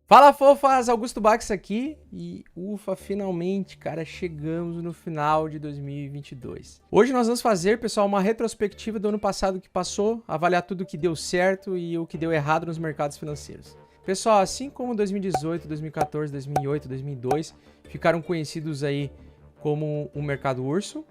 Fala, fofas! Augusto Bax aqui e ufa, finalmente, cara, chegamos no final de 2022. Hoje nós vamos fazer, pessoal, uma retrospectiva do ano passado que passou, avaliar tudo o que deu certo e o que deu errado nos mercados financeiros. Pessoal, assim como 2018, 2014, 2008, 2002 ficaram conhecidos aí como um mercado urso,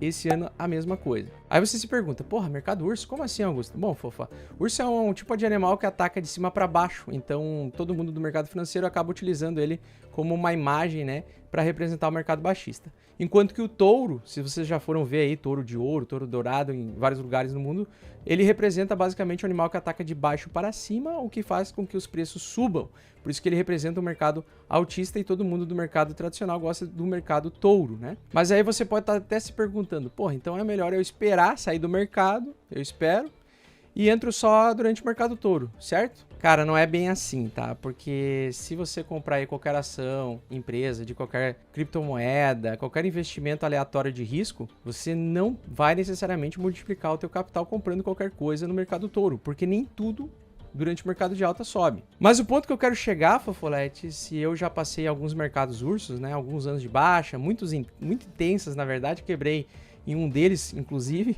esse ano a mesma coisa. Aí você se pergunta, porra, mercado urso? Como assim, Augusto? Bom, fofa, urso é um tipo de animal que ataca de cima para baixo, então todo mundo do mercado financeiro acaba utilizando ele como uma imagem, né, para representar o mercado baixista. Enquanto que o touro, se vocês já foram ver aí, touro de ouro, touro dourado em vários lugares no mundo, ele representa basicamente um animal que ataca de baixo para cima, o que faz com que os preços subam. Por isso que ele representa um mercado altista e todo mundo do mercado tradicional gosta do mercado touro, né? Mas aí você pode estar até se perguntando, porra, então é melhor eu esperar sair do mercado, eu espero, e entro só durante o mercado touro, certo? Cara, não é bem assim, tá? Porque se você comprar aí qualquer ação, empresa, de qualquer criptomoeda, qualquer investimento aleatório de risco, você não vai necessariamente multiplicar o teu capital comprando qualquer coisa no mercado touro, porque nem tudo durante o mercado de alta sobe. Mas o ponto que eu quero chegar, Fofolete, se eu já passei alguns mercados ursos, né, alguns anos de baixa, muito intensas na verdade, quebrei em um deles, inclusive,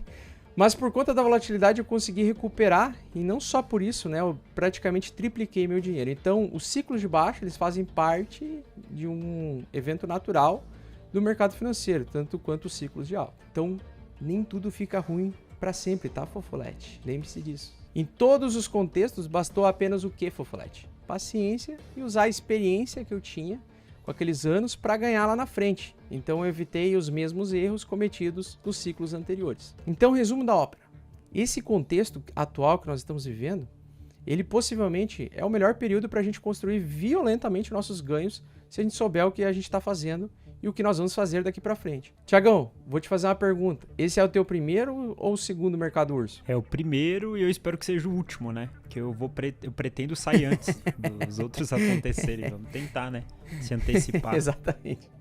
mas por conta da volatilidade eu consegui recuperar e não só por isso, né, eu praticamente tripliquei meu dinheiro. Então, os ciclos de baixa, eles fazem parte de um evento natural do mercado financeiro, tanto quanto os ciclos de alta. Então, nem tudo fica ruim para sempre, tá, Fofolete? Lembre-se disso. Em todos os contextos, bastou apenas o que, Fofolete? Paciência e usar a experiência que eu tinha com aqueles anos para ganhar lá na frente. Então eu evitei os mesmos erros cometidos nos ciclos anteriores. Então, resumo da ópera. Esse contexto atual que nós estamos vivendo, ele possivelmente é o melhor período para a gente construir violentamente nossos ganhos se a gente souber o que a gente está fazendo e o que nós vamos fazer daqui para frente. Tiagão, vou te fazer uma pergunta. Esse é o teu primeiro ou o segundo mercado urso? É o primeiro e eu espero que seja o último, né? Que eu pretendo sair antes dos outros acontecerem. Vamos tentar, né? Se antecipar. Exatamente.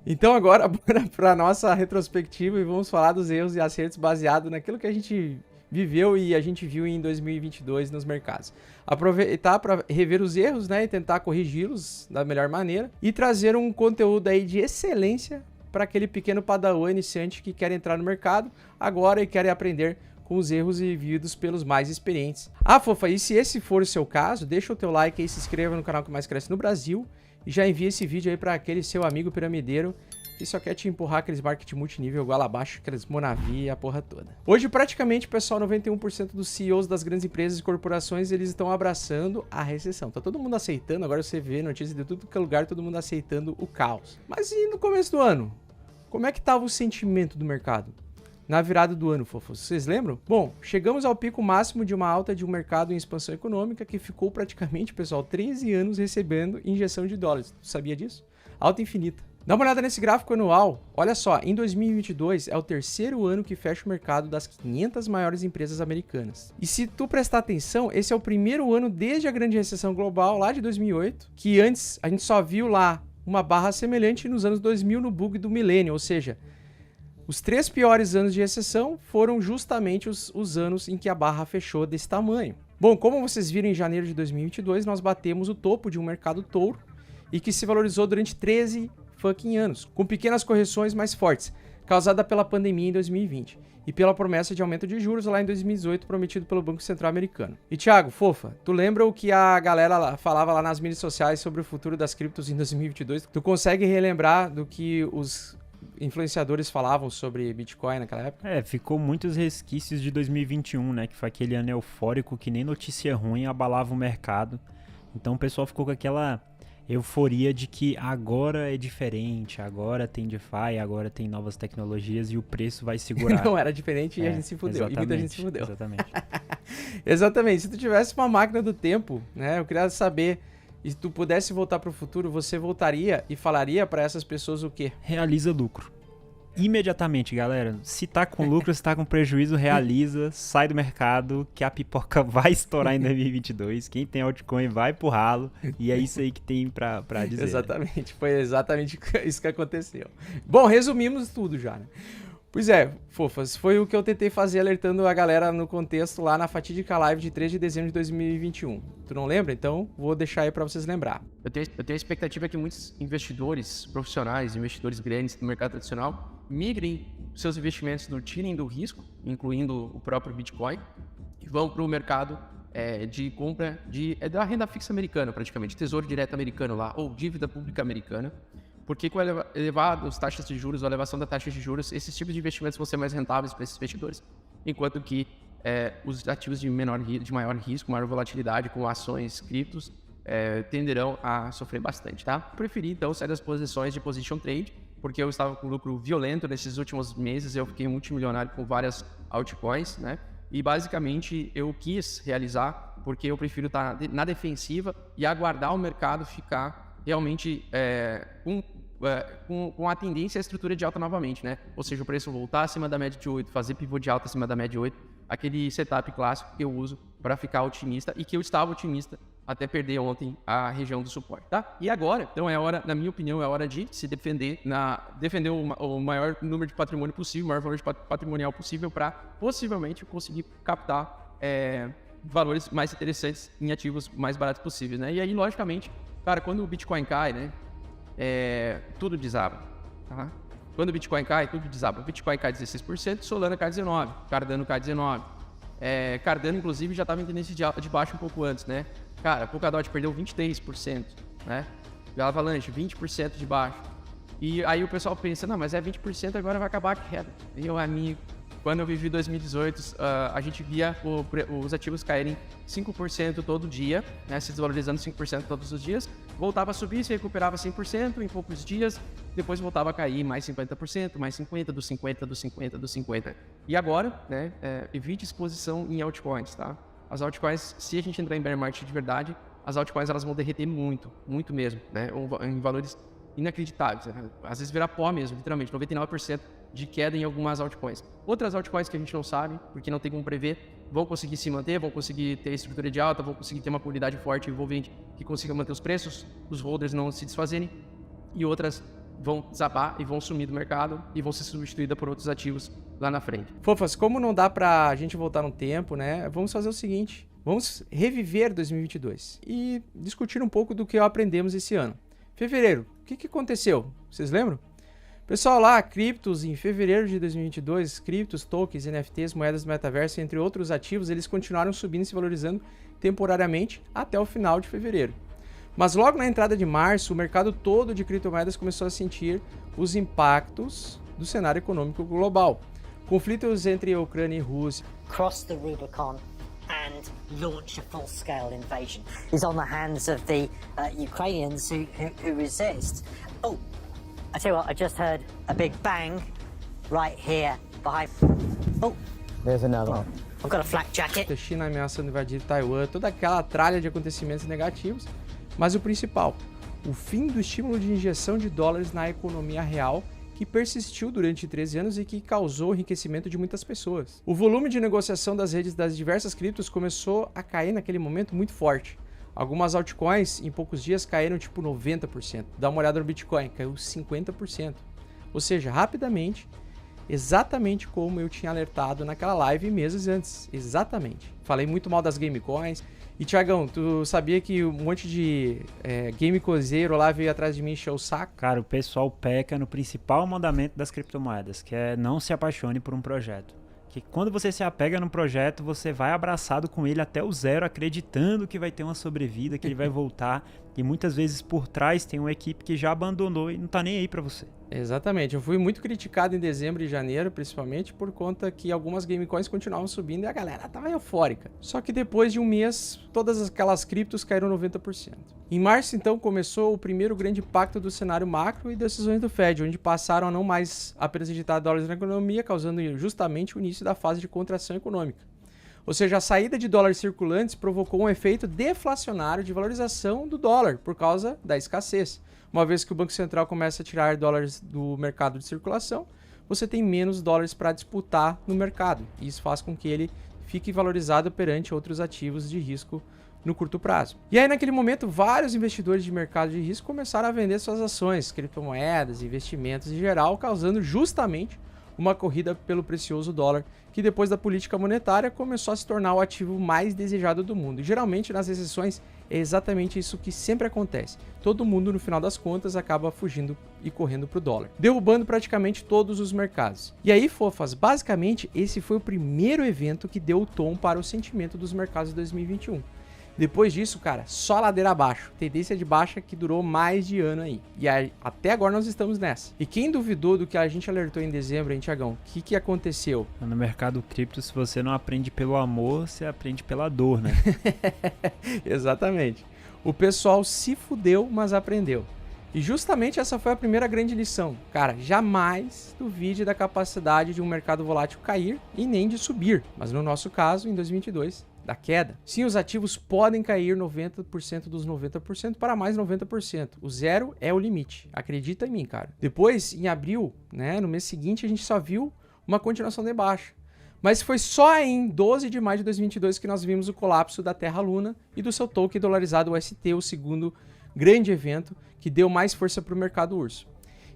Então agora, bora para nossa retrospectiva e vamos falar dos erros e acertos baseado naquilo que a gente viveu e a gente viu em 2022 nos mercados. Aproveitar para rever os erros, né, e tentar corrigi-los da melhor maneira e trazer um conteúdo aí de excelência para aquele pequeno padawan iniciante que quer entrar no mercado agora e quer aprender com os erros vividos pelos mais experientes. Ah, fofa, e se esse for o seu caso, deixa o teu like aí, se inscreva no canal que mais cresce no Brasil e já envia esse vídeo aí para aquele seu amigo piramideiro que só quer te empurrar aqueles marketing multinível igual abaixo, aqueles Monavi e a porra toda. Hoje, praticamente, pessoal, 91% dos CEOs das grandes empresas e corporações, eles estão abraçando a recessão. Tá todo mundo aceitando, agora você vê notícias de tudo que é lugar, todo mundo aceitando o caos. Mas e no começo do ano? Como é que tava o sentimento do mercado? Na virada do ano, fofos, vocês lembram? Bom, chegamos ao pico máximo de uma alta de um mercado em expansão econômica que ficou praticamente, pessoal, 13 anos recebendo injeção de dólares. Sabia disso? Alta infinita. Dá uma olhada nesse gráfico anual. Olha só, em 2022 é o terceiro ano que fecha o mercado das 500 maiores empresas americanas. E se tu prestar atenção, esse é o primeiro ano desde a grande recessão global, lá de 2008, que antes a gente só viu lá uma barra semelhante nos anos 2000 no bug do milênio, ou seja, os 3 piores anos de recessão foram justamente os anos em que a barra fechou desse tamanho. Bom, como vocês viram em janeiro de 2022, nós batemos o topo de um mercado touro e que se valorizou durante 13 fucking anos, com pequenas correções mais fortes, causada pela pandemia em 2020 e pela promessa de aumento de juros lá em 2018 prometido pelo Banco Central Americano. E Thiago, fofa, tu lembra o que a galera falava lá nas mídias sociais sobre o futuro das criptos em 2022? Tu consegue relembrar do que os influenciadores falavam sobre Bitcoin naquela época? Ficou muitos resquícios de 2021, né? Que foi aquele ano eufórico que nem notícia ruim abalava o mercado. Então o pessoal ficou com aquela euforia de que agora é diferente, agora tem DeFi, agora tem novas tecnologias e o preço vai segurar. Não era diferente e a gente se fudeu. E muita gente se fudeu. Exatamente. Exatamente. Se tu tivesse uma máquina do tempo, né, eu queria saber, e se tu pudesse voltar para o futuro, você voltaria e falaria para essas pessoas o quê? Realiza lucro. Imediatamente, galera. Se tá com lucro, se tá com prejuízo, realiza, sai do mercado, que a pipoca vai estourar em 2022. Quem tem altcoin vai pro ralo. E é isso aí que tem pra dizer. Exatamente, foi exatamente isso que aconteceu. Bom, resumimos tudo já, né? Pois é, fofas, foi o que eu tentei fazer alertando a galera no contexto lá na fatídica live de 3 de dezembro de 2021. Tu não lembra? Então vou deixar aí pra vocês lembrar. Eu tenho a expectativa que muitos investidores profissionais, investidores grandes do mercado tradicional, migrem seus investimentos, tirem do risco, incluindo o próprio Bitcoin, e vão para o mercado de compra da renda fixa americana, praticamente, tesouro direto americano lá, ou dívida pública americana. Porque com as taxas de juros, ou a elevação da taxa de juros, esses tipos de investimentos vão ser mais rentáveis para esses investidores, enquanto que os ativos de maior risco, maior volatilidade, como ações, criptos, tenderão a sofrer bastante, tá? Preferi, então, sair das posições de position trade, porque eu estava com lucro violento nesses últimos meses, eu fiquei multimilionário com várias altcoins, né? E, basicamente, eu quis realizar, porque eu prefiro estar na defensiva e aguardar o mercado ficar realmente com a tendência à estrutura de alta novamente, né? Ou seja, o preço voltar acima da média de 8, fazer pivô de alta acima da média de 8, aquele setup clássico que eu uso para ficar otimista e que eu estava otimista até perder ontem a região do suporte, tá? E agora, então é hora, na minha opinião, é hora de se defender o maior número de patrimônio possível, o maior valor de patrimonial possível para possivelmente conseguir captar valores mais interessantes em ativos mais baratos possíveis, né? E aí, logicamente, cara, quando o Bitcoin cai, né, tudo desaba, tá? Quando o Bitcoin cai, tudo desaba. O Bitcoin cai 16%, Solana cai 19%, Cardano cai 19%. Cardano, inclusive, já estava em tendência de baixo um pouco antes, né? Cara, Polkadot perdeu 23%, né? Avalanche, 20% de baixo. E aí o pessoal pensa, não, mas 20%, agora vai acabar a queda. Meu amigo, quando eu vivi 2018, a gente via os ativos caírem 5% todo dia, né? Se desvalorizando 5% todos os dias. Voltava a subir, se recuperava 100% em poucos dias, depois voltava a cair mais 50%, mais 50%, dos 50%, dos 50%, dos 50%. E agora, né, evite exposição em altcoins, tá? As altcoins, se a gente entrar em bear market de verdade, as altcoins elas vão derreter muito, muito mesmo, né? Em valores inacreditáveis. Né? Às vezes virar pó mesmo, literalmente, 99% de queda em algumas altcoins. Outras altcoins que a gente não sabe, porque não tem como prever, vão conseguir se manter, vão conseguir ter estrutura de alta, vão conseguir ter uma comunidade forte e envolvente que consiga manter os preços, os holders não se desfazerem, e outras vão desabar e vão sumir do mercado e vão ser substituídas por outros ativos lá na frente. Fofas, como não dá pra gente voltar no tempo, né, vamos fazer o seguinte, vamos reviver 2022 e discutir um pouco do que aprendemos esse ano. Fevereiro, o que aconteceu? Vocês lembram? Pessoal, lá, criptos, em fevereiro de 2022, criptos, tokens, NFTs, moedas do metaverso, entre outros ativos, eles continuaram subindo e se valorizando temporariamente até o final de fevereiro. Mas logo na entrada de março, o mercado todo de criptomoedas começou a sentir os impactos do cenário econômico global. Conflitos entre a Ucrânia e Rússia. Cross the Rubicon and launch a full-scale invasion is on the hands of the Ukrainians who resist. Oh, I tell you what, I just heard a big bang right here behind. Oh, there's another one. I've got a flak jacket. A China ameaçando invadir Taiwan, toda aquela tralha de acontecimentos negativos. Mas o principal, o fim do estímulo de injeção de dólares na economia real, que persistiu durante 13 anos e que causou o enriquecimento de muitas pessoas. O volume de negociação das redes das diversas criptos começou a cair naquele momento muito forte. Algumas altcoins em poucos dias caíram tipo 90%. Dá uma olhada no Bitcoin, caiu 50%. Ou seja, rapidamente, exatamente como eu tinha alertado naquela live meses antes. Exatamente. Falei muito mal das gamecoins. E Thiagão, tu sabia que um monte de gamecozeiro lá veio atrás de mim encher o saco? Cara, o pessoal peca no principal mandamento das criptomoedas, que é não se apaixone por um projeto. Que quando você se apega num projeto, você vai abraçado com ele até o zero, acreditando que vai ter uma sobrevida, que ele vai voltar. E muitas vezes por trás tem uma equipe que já abandonou e não tá nem aí pra você. Exatamente. Eu fui muito criticado em dezembro e janeiro, principalmente por conta que algumas gamecoins continuavam subindo e a galera tava eufórica. Só que depois de um mês, todas aquelas criptos caíram 90%. Em março, então, começou o primeiro grande impacto do cenário macro e decisões do Fed, onde passaram a não mais apenas injetar dólares na economia, causando justamente o início da fase de contração econômica. Ou seja, a saída de dólares circulantes provocou um efeito deflacionário de valorização do dólar por causa da escassez. Uma vez que o Banco Central começa a tirar dólares do mercado de circulação, você tem menos dólares para disputar no mercado. E isso faz com que ele fique valorizado perante outros ativos de risco no curto prazo. E aí, naquele momento, vários investidores de mercado de risco começaram a vender suas ações, criptomoedas, investimentos em geral, causando justamente uma corrida pelo precioso dólar, que depois da política monetária começou a se tornar o ativo mais desejado do mundo. E geralmente nas recessões é exatamente isso que sempre acontece. Todo mundo, no final das contas, acaba fugindo e correndo para o dólar, derrubando praticamente todos os mercados. E aí, fofas, basicamente esse foi o primeiro evento que deu o tom para o sentimento dos mercados de 2021. Depois disso, cara, só ladeira abaixo. Tendência de baixa que durou mais de ano aí. E aí, até agora nós estamos nessa. E quem duvidou do que a gente alertou em dezembro, hein, Thiagão? O que aconteceu? No mercado cripto, se você não aprende pelo amor, você aprende pela dor, né? Exatamente. O pessoal se fudeu, mas aprendeu. E justamente essa foi a primeira grande lição. Cara, jamais duvide da capacidade de um mercado volátil cair e nem de subir. Mas no nosso caso, em 2022... da queda. Sim, os ativos podem cair 90% dos 90% para mais 90%. O zero é o limite. Acredita em mim, cara. Depois, em abril, né, no mês seguinte, a gente só viu uma continuação de baixa. Mas foi só em 12 de maio de 2022 que nós vimos o colapso da Terra Luna e do seu token dolarizado UST, o segundo grande evento que deu mais força para o mercado urso.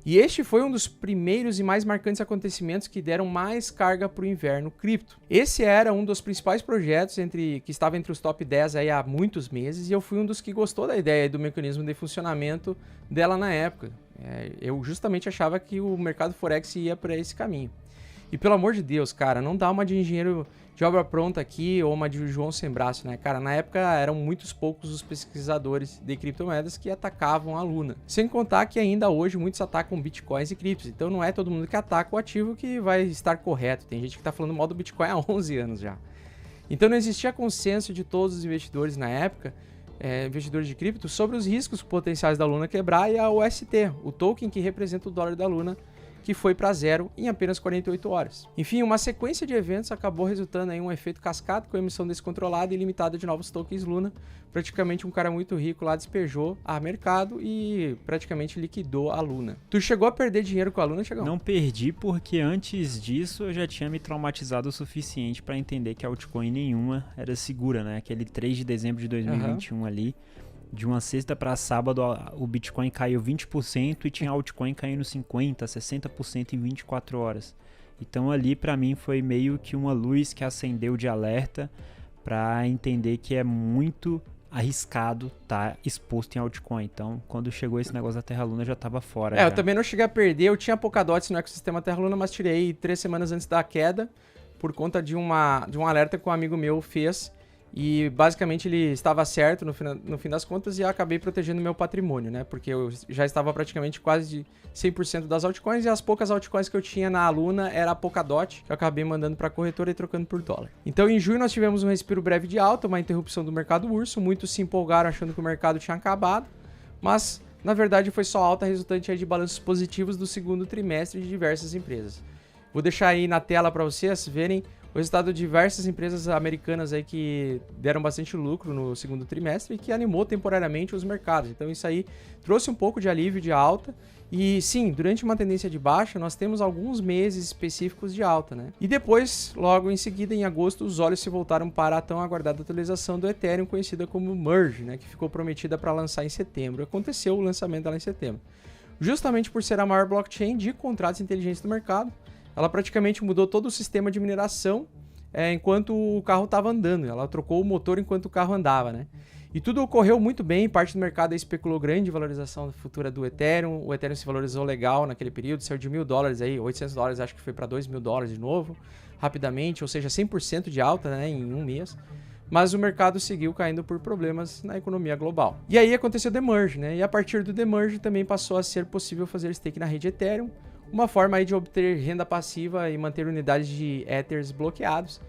E este foi um dos primeiros e mais marcantes acontecimentos que deram mais carga para o inverno cripto. Esse era um dos principais projetos que estava entre os top 10 aí há muitos meses, e eu fui um dos que gostou da ideia e do mecanismo de funcionamento dela na época. Eu justamente achava que o mercado Forex ia para esse caminho. E pelo amor de Deus, cara, não dá uma de engenheiro de obra pronta aqui ou uma de João sem braço, né? Cara, na época eram muitos poucos os pesquisadores de criptomoedas que atacavam a Luna. Sem contar que ainda hoje muitos atacam bitcoins e criptos. Então não é todo mundo que ataca o ativo que vai estar correto. Tem gente que tá falando mal do Bitcoin há 11 anos já. Então não existia consenso de todos os investidores na época, investidores de cripto, sobre os riscos potenciais da Luna quebrar e a UST, o token que representa o dólar da Luna, que foi para zero em apenas 48 horas. Enfim, uma sequência de eventos acabou resultando em um efeito cascata com a emissão descontrolada e limitada de novos tokens Luna. Praticamente um cara muito rico lá despejou a mercado e praticamente liquidou a Luna. Tu chegou a perder dinheiro com a Luna, Thiagão? Não perdi porque antes disso eu já tinha me traumatizado o suficiente para entender que altcoin nenhuma era segura, né? Aquele 3 de dezembro de 2021 ali. De uma sexta para sábado, o Bitcoin caiu 20% e tinha altcoin caindo 50%, 60% em 24 horas. Então ali para mim foi meio que uma luz que acendeu de alerta para entender que é muito arriscado estar exposto em altcoin. Então quando chegou esse negócio da Terra Luna eu já estava fora. Eu também não cheguei a perder, eu tinha Polkadot no ecossistema Terra Luna, mas tirei 3 semanas antes da queda por conta de um alerta que um amigo meu fez. E basicamente ele estava certo no fim das contas e eu acabei protegendo meu patrimônio, né? Porque eu já estava praticamente quase de 100% das altcoins e as poucas altcoins que eu tinha na Luna era a Polkadot, que eu acabei mandando para a corretora e trocando por dólar. Então em junho nós tivemos um respiro breve de alta, uma interrupção do mercado urso, muitos se empolgaram achando que o mercado tinha acabado, mas na verdade foi só alta resultante aí de balanços positivos do segundo trimestre de diversas empresas. Vou deixar aí na tela para vocês verem o resultado de diversas empresas americanas aí que deram bastante lucro no segundo trimestre e que animou temporariamente os mercados. Então isso aí trouxe um pouco de alívio de alta. E sim, durante uma tendência de baixa, nós temos alguns meses específicos de alta, né? E depois, logo em seguida, em agosto, os olhos se voltaram para a tão aguardada atualização do Ethereum, conhecida como Merge, né? Que ficou prometida para lançar em setembro. Aconteceu o lançamento dela em setembro. Justamente por ser a maior blockchain de contratos inteligentes do mercado, ela praticamente mudou todo o sistema de mineração enquanto o carro estava andando. Ela trocou o motor enquanto o carro andava, né? E tudo ocorreu muito bem, parte do mercado especulou grande valorização futura do Ethereum. O Ethereum se valorizou legal naquele período, saiu de $1.000 aí, $800, acho que foi para $2.000 de novo, rapidamente, ou seja, 100% de alta, né, em um mês. Mas o mercado seguiu caindo por problemas na economia global. E aí aconteceu o Demerge, né? E a partir do Demerge também passou a ser possível fazer stake na rede Ethereum, uma forma aí de obter renda passiva e manter unidades de Ethers bloqueados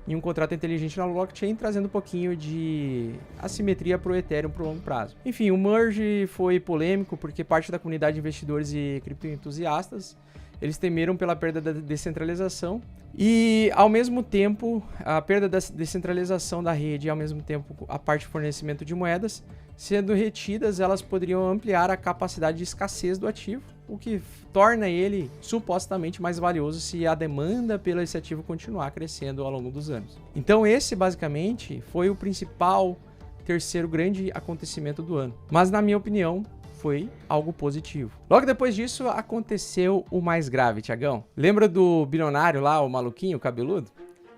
em um contrato inteligente na blockchain, trazendo um pouquinho de assimetria para o Ethereum por longo prazo. Enfim, o Merge foi polêmico porque parte da comunidade de investidores e criptoentusiastas, eles temeram pela perda da descentralização e, ao mesmo tempo, a perda da descentralização da rede e, ao mesmo tempo, a parte de fornecimento de moedas, sendo retidas, elas poderiam ampliar a capacidade de escassez do ativo, o que torna ele supostamente mais valioso se a demanda pelo esse ativo continuar crescendo ao longo dos anos. Então esse basicamente foi o principal terceiro grande acontecimento do ano. Mas na minha opinião foi algo positivo. Logo depois disso, aconteceu o mais grave, Tiagão. Lembra do bilionário lá, o maluquinho, o cabeludo?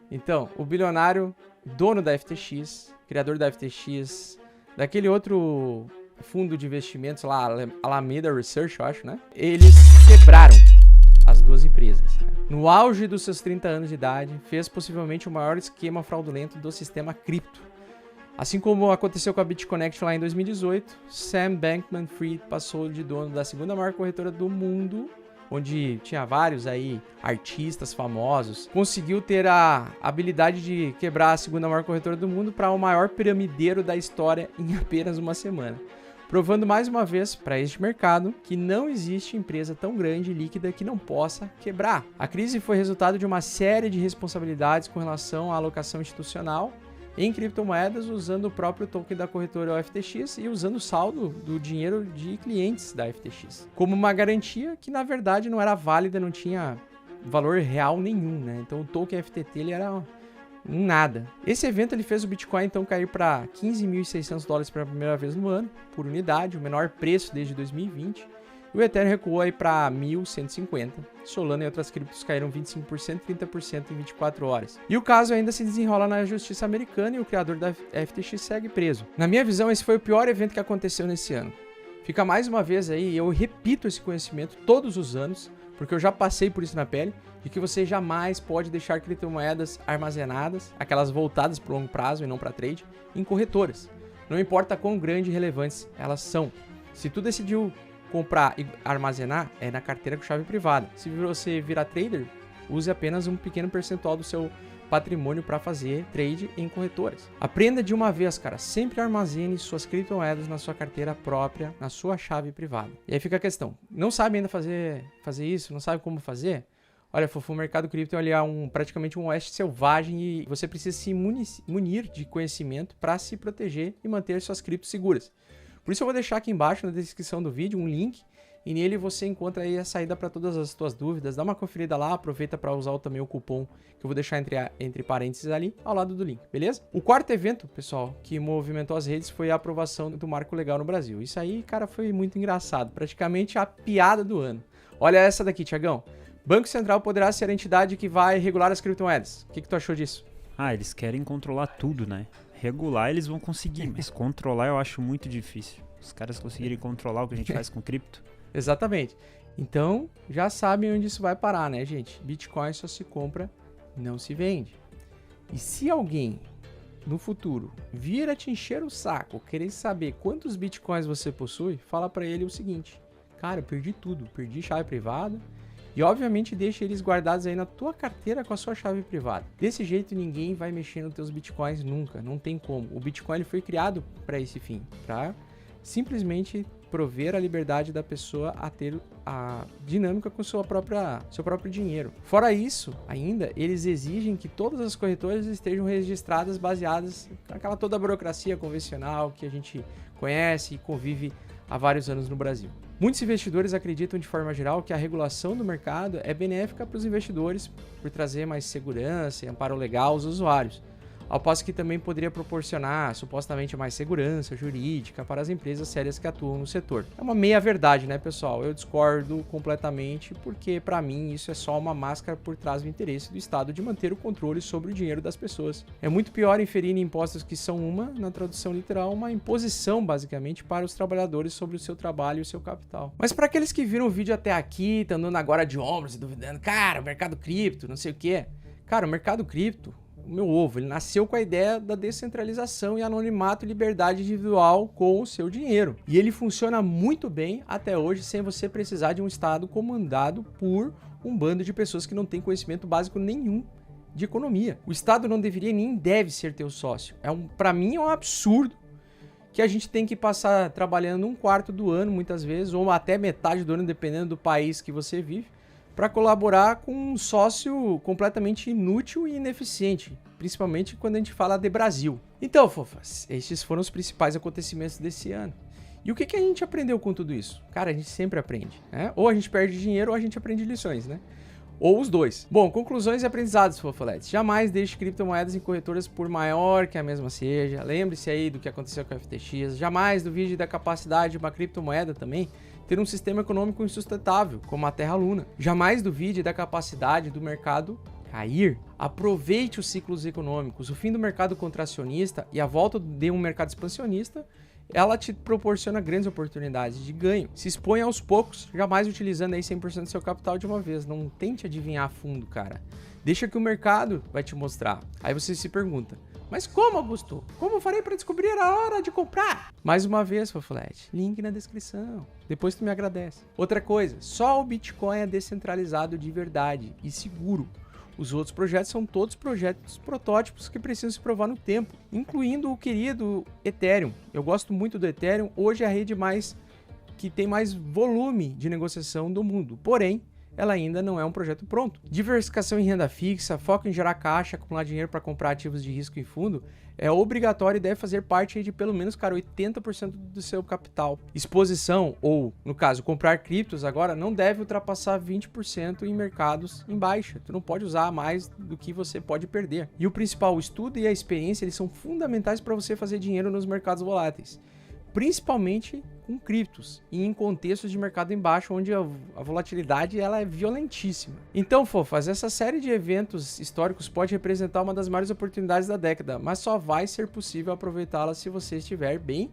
Então, o bilionário, dono da FTX, criador da FTX, daquele outro fundo de investimentos lá, Alameda Research, eu acho, né? Eles quebraram as duas empresas. No auge dos seus 30 anos de idade, fez possivelmente o maior esquema fraudulento do sistema cripto. Assim como aconteceu com a BitConnect lá em 2018, Sam Bankman-Fried passou de dono da segunda maior corretora do mundo, onde tinha vários aí artistas famosos, conseguiu ter a habilidade de quebrar a segunda maior corretora do mundo para o maior piramideiro da história em apenas uma semana. Provando mais uma vez para este mercado que não existe empresa tão grande e líquida que não possa quebrar. A crise foi resultado de uma série de responsabilidades com relação à alocação institucional em criptomoedas, usando o próprio token da corretora FTX e usando o saldo do dinheiro de clientes da FTX como uma garantia que na verdade não era válida, não tinha valor real nenhum, né? Então o token FTT ele era um nada. Esse evento ele fez o Bitcoin então cair para $15.600 pela primeira vez no ano, por unidade, o menor preço desde 2020. E o Ethereum recuou aí para 1.150. Solana e outras criptos caíram 25%, 30% em 24 horas. E o caso ainda se desenrola na justiça americana e o criador da FTX segue preso. Na minha visão, esse foi o pior evento que aconteceu nesse ano. Fica mais uma vez aí, eu repito esse conhecimento todos os anos, porque eu já passei por isso na pele, de que você jamais pode deixar criptomoedas armazenadas, aquelas voltadas para o longo prazo e não para trade, em corretoras. Não importa quão grandes e relevantes elas são. Se tu decidiu comprar e armazenar, é na carteira com chave privada. Se você virar trader, use apenas um pequeno percentual do seu patrimônio para fazer trade em corretoras. Aprenda de uma vez, cara. Sempre armazene suas criptomoedas na sua carteira própria, na sua chave privada. E aí fica a questão. Não sabe ainda fazer isso? Não sabe como fazer? Olha, Fofo, o mercado cripto é praticamente um oeste selvagem e você precisa se munir de conhecimento para se proteger e manter suas criptos seguras. Por isso eu vou deixar aqui embaixo na descrição do vídeo um link e nele você encontra aí a saída para todas as suas dúvidas. Dá uma conferida lá, aproveita para usar também o cupom que eu vou deixar entre parênteses ali ao lado do link, beleza? O quarto evento, pessoal, que movimentou as redes foi a aprovação do marco legal no Brasil. Isso aí, cara, foi muito engraçado, praticamente a piada do ano. Olha essa daqui, Tiagão. Banco Central poderá ser a entidade que vai regular as criptomoedas. O que tu achou disso? Ah, eles querem controlar tudo, né? Regular eles vão conseguir, mas controlar eu acho muito difícil. Os caras conseguirem controlar o que a gente faz com cripto. Exatamente. Então, já sabem onde isso vai parar, né, gente? Bitcoin só se compra, não se vende. E se alguém, no futuro, vir a te encher o saco, querer saber quantos Bitcoins você possui, fala pra ele o seguinte: cara, eu perdi tudo, perdi chave privada. E obviamente deixa eles guardados aí na tua carteira com a sua chave privada. Desse jeito ninguém vai mexer nos teus bitcoins nunca, não tem como. O Bitcoin ele foi criado para esse fim, para simplesmente prover a liberdade da pessoa a ter a dinâmica com seu próprio dinheiro. Fora isso, ainda, eles exigem que todas as corretoras estejam registradas baseadas naquela toda a burocracia convencional que a gente conhece e convive há vários anos no Brasil. Muitos investidores acreditam de forma geral que a regulação do mercado é benéfica para os investidores por trazer mais segurança e amparo legal aos usuários, ao passo que também poderia proporcionar supostamente mais segurança jurídica para as empresas sérias que atuam no setor. É uma meia-verdade, né, pessoal? Eu discordo completamente porque, para mim, isso é só uma máscara por trás do interesse do Estado de manter o controle sobre o dinheiro das pessoas. É muito pior inferir em impostos que são na tradução literal, uma imposição, basicamente, para os trabalhadores sobre o seu trabalho e o seu capital. Mas para aqueles que viram o vídeo até aqui, estão andando agora de ombros e duvidando, cara, o mercado cripto, não sei o quê. Cara, o mercado cripto, o meu ovo, ele nasceu com a ideia da descentralização e anonimato e liberdade individual com o seu dinheiro. E ele funciona muito bem até hoje sem você precisar de um Estado comandado por um bando de pessoas que não tem conhecimento básico nenhum de economia. O Estado não deveria nem deve ser teu sócio. Para mim é um absurdo que a gente tem que passar trabalhando um quarto do ano muitas vezes, ou até metade do ano, dependendo do país que você vive, para colaborar com um sócio completamente inútil e ineficiente, principalmente quando a gente fala de Brasil. Então, fofas, estes foram os principais acontecimentos desse ano. E o que a gente aprendeu com tudo isso? Cara, a gente sempre aprende, né? Ou a gente perde dinheiro ou a gente aprende lições, né? ou os dois. Bom, conclusões e aprendizados, fofoletes. Jamais deixe criptomoedas em corretoras por maior que a mesma seja. Lembre-se aí do que aconteceu com a FTX. Jamais duvide da capacidade de uma criptomoeda também ter um sistema econômico insustentável, como a Terra Luna. Jamais duvide da capacidade do mercado cair. Aproveite os ciclos econômicos. O fim do mercado contracionista e a volta de um mercado expansionista, ela te proporciona grandes oportunidades de ganho. Se exponha aos poucos, jamais utilizando aí 100% do seu capital de uma vez. Não tente adivinhar a fundo, cara. Deixa que o mercado vai te mostrar. Aí você se pergunta, mas como, Augusto? Como farei para descobrir a hora de comprar? Mais uma vez, Fofolete, link na descrição. Depois tu me agradece. Outra coisa, só o Bitcoin é descentralizado de verdade e seguro. Os outros projetos são todos projetos protótipos que precisam se provar no tempo, incluindo o querido Ethereum. Eu gosto muito do Ethereum, hoje é a rede que tem mais volume de negociação do mundo, porém, ela ainda não é um projeto pronto. Diversificação em renda fixa, foco em gerar caixa, acumular dinheiro para comprar ativos de risco em fundo, é obrigatório e deve fazer parte de pelo menos, cara, 80% do seu capital. Exposição, ou, no caso, comprar criptos agora, não deve ultrapassar 20% em mercados em baixa. Tu não pode usar mais do que você pode perder. E o principal, o estudo e a experiência, eles são fundamentais para você fazer dinheiro nos mercados voláteis. Principalmente com criptos e em contextos de mercado em baixo, onde a volatilidade ela é violentíssima. Então, fofas, essa série de eventos históricos pode representar uma das maiores oportunidades da década, mas só vai ser possível aproveitá-la se você estiver bem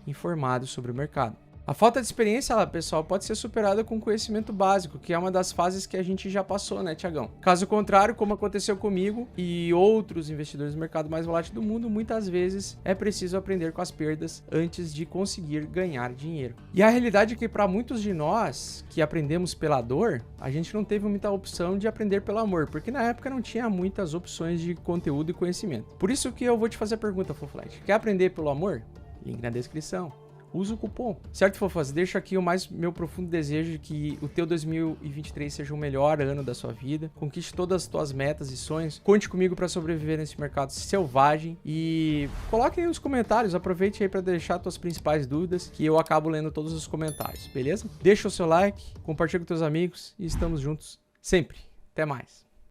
informado sobre o mercado. A falta de experiência, pessoal, pode ser superada com conhecimento básico, que é uma das fases que a gente já passou, né, Tiagão? Caso contrário, como aconteceu comigo e outros investidores do mercado mais volátil do mundo, muitas vezes é preciso aprender com as perdas antes de conseguir ganhar dinheiro. E a realidade é que para muitos de nós que aprendemos pela dor, a gente não teve muita opção de aprender pelo amor, porque na época não tinha muitas opções de conteúdo e conhecimento. Por isso que eu vou te fazer a pergunta, Fofolete. Quer aprender pelo amor? Link na descrição. Usa o cupom. Certo, fofas? Deixo aqui meu profundo desejo de que o teu 2023 seja o melhor ano da sua vida. Conquiste todas as tuas metas e sonhos. Conte comigo para sobreviver nesse mercado selvagem. E coloque aí nos comentários. Aproveite aí para deixar tuas principais dúvidas, que eu acabo lendo todos os comentários, beleza? Deixa o seu like, compartilha com teus amigos e estamos juntos sempre. Até mais.